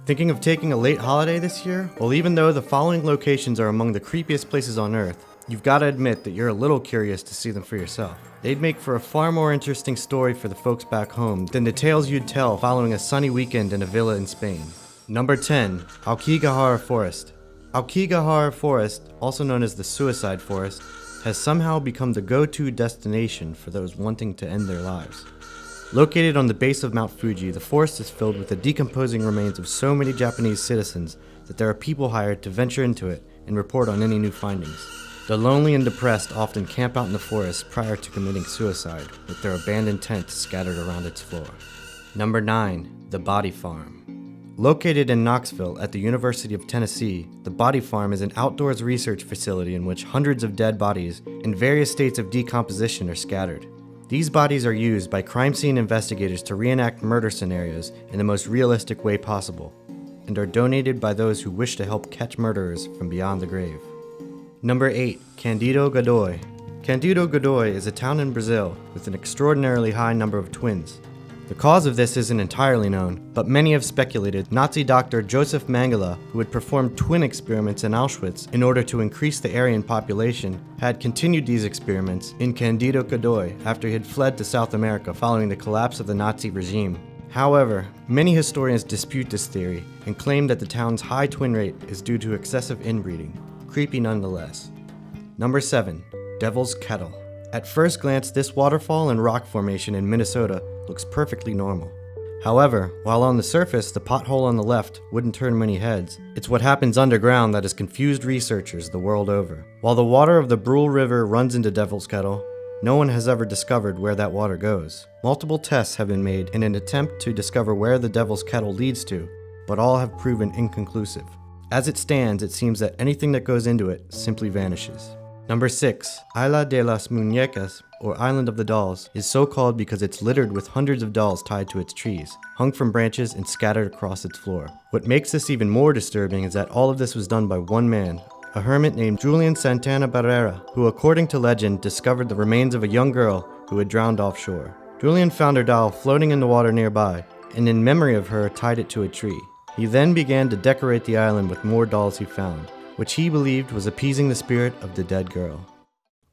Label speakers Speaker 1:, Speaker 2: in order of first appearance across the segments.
Speaker 1: Thinking of taking a late holiday this year? Well, even though the following locations are among the creepiest places on Earth, you've got to admit that you're a little curious to see them for yourself. They'd make for a far more interesting story for the folks back home than the tales you'd tell following a sunny weekend in a villa in Spain. Number 10. Aokigahara Forest. Aokigahara Forest, also known as the Suicide Forest, has somehow become the go-to destination for those wanting to end their lives. Located on the base of Mount Fuji, the forest is filled with the decomposing remains of so many Japanese citizens that there are people hired to venture into it and report on any new findings. The lonely and depressed often camp out in the forest prior to committing suicide, with their abandoned tents scattered around its floor. Number 9. The Body Farm. Located in Knoxville at the University of Tennessee, the Body Farm is an outdoors research facility in which hundreds of dead bodies in various states of decomposition are scattered. These bodies are used by crime scene investigators to reenact murder scenarios in the most realistic way possible, and are donated by those who wish to help catch murderers from beyond the grave. Number 8. Candido Godoy. Candido Godoy is a town in Brazil with an extraordinarily high number of twins. The cause of this isn't entirely known, but many have speculated Nazi doctor Joseph Mengele, who had performed twin experiments in Auschwitz in order to increase the Aryan population, had continued these experiments in Candido Godoy after he had fled to South America following the collapse of the Nazi regime. However, many historians dispute this theory and claim that the town's high twin rate is due to excessive inbreeding. Creepy nonetheless. Number 7. Devil's Kettle. At first glance, this waterfall and rock formation in Minnesota looks perfectly normal. However, while on the surface the pothole on the left wouldn't turn many heads, it's what happens underground that has confused researchers the world over. While the water of the Brule River runs into Devil's Kettle, no one has ever discovered where that water goes. Multiple tests have been made in an attempt to discover where the Devil's Kettle leads to, but all have proven inconclusive. As it stands, it seems that anything that goes into it simply vanishes. Number 6. Isla de las Muñecas, or Island of the Dolls, is so called because it's littered with hundreds of dolls tied to its trees, hung from branches and scattered across its floor. What makes this even more disturbing is that all of this was done by one man, a hermit named Julian Santana Barrera, who according to legend discovered the remains of a young girl who had drowned offshore. Julian found her doll floating in the water nearby, and in memory of her tied it to a tree. He then began to decorate the island with more dolls he found, which he believed was appeasing the spirit of the dead girl.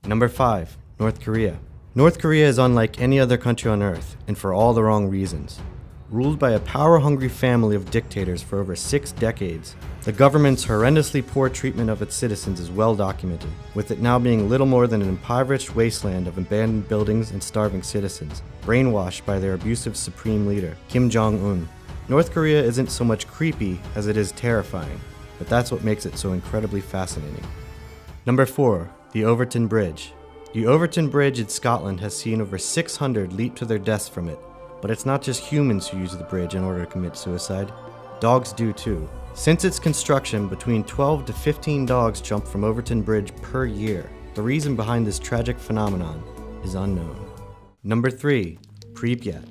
Speaker 1: Number 5. North Korea. North Korea is unlike any other country on Earth, and for all the wrong reasons. Ruled by a power-hungry family of dictators for over 6 decades, the government's horrendously poor treatment of its citizens is well documented, with it now being little more than an impoverished wasteland of abandoned buildings and starving citizens, brainwashed by their abusive supreme leader, Kim Jong-un. North Korea isn't so much creepy as it is terrifying, but that's what makes it so incredibly fascinating. Number 4. The Overtoun Bridge. The Overtoun Bridge in Scotland has seen over 600 leap to their deaths from it, but it's not just humans who use the bridge in order to commit suicide. Dogs do too. Since its construction, between 12 to 15 dogs jump from Overtoun Bridge per year. The reason behind this tragic phenomenon is unknown. Number 3. Pripyat.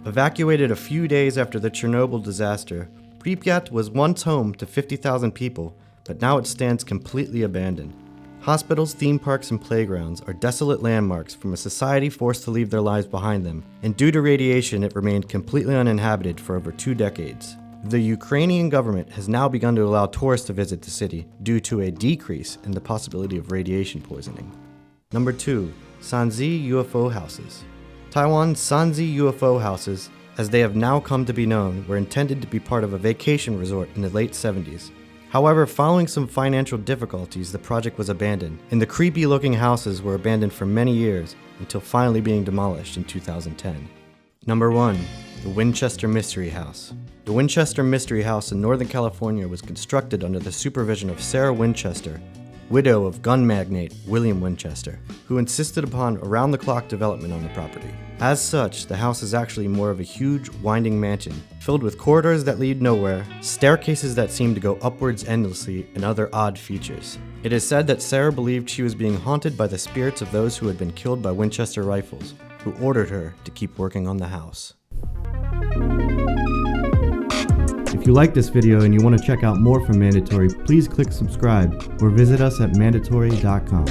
Speaker 1: Evacuated a few days after the Chernobyl disaster, Pripyat was once home to 50,000 people, but now it stands completely abandoned. Hospitals, theme parks, and playgrounds are desolate landmarks from a society forced to leave their lives behind them, and due to radiation it remained completely uninhabited for over 2 decades. The Ukrainian government has now begun to allow tourists to visit the city due to a decrease in the possibility of radiation poisoning. Number 2. Sanzi UFO Houses. Taiwan's Sanzi UFO houses, as they have now come to be known, were intended to be part of a vacation resort in the late 70s. However, following some financial difficulties, the project was abandoned, and the creepy-looking houses were abandoned for many years until finally being demolished in 2010. Number 1. The Winchester Mystery House. The Winchester Mystery House in Northern California was constructed under the supervision of Sarah Winchester, widow of gun magnate William Winchester, who insisted upon around-the-clock development on the property. As such, the house is actually more of a huge, winding mansion, filled with corridors that lead nowhere, staircases that seem to go upwards endlessly, and other odd features. It is said that Sarah believed she was being haunted by the spirits of those who had been killed by Winchester rifles, who ordered her to keep working on the house. If you like this video and you want to check out more from Mandatory, please click subscribe or visit us at mandatory.com.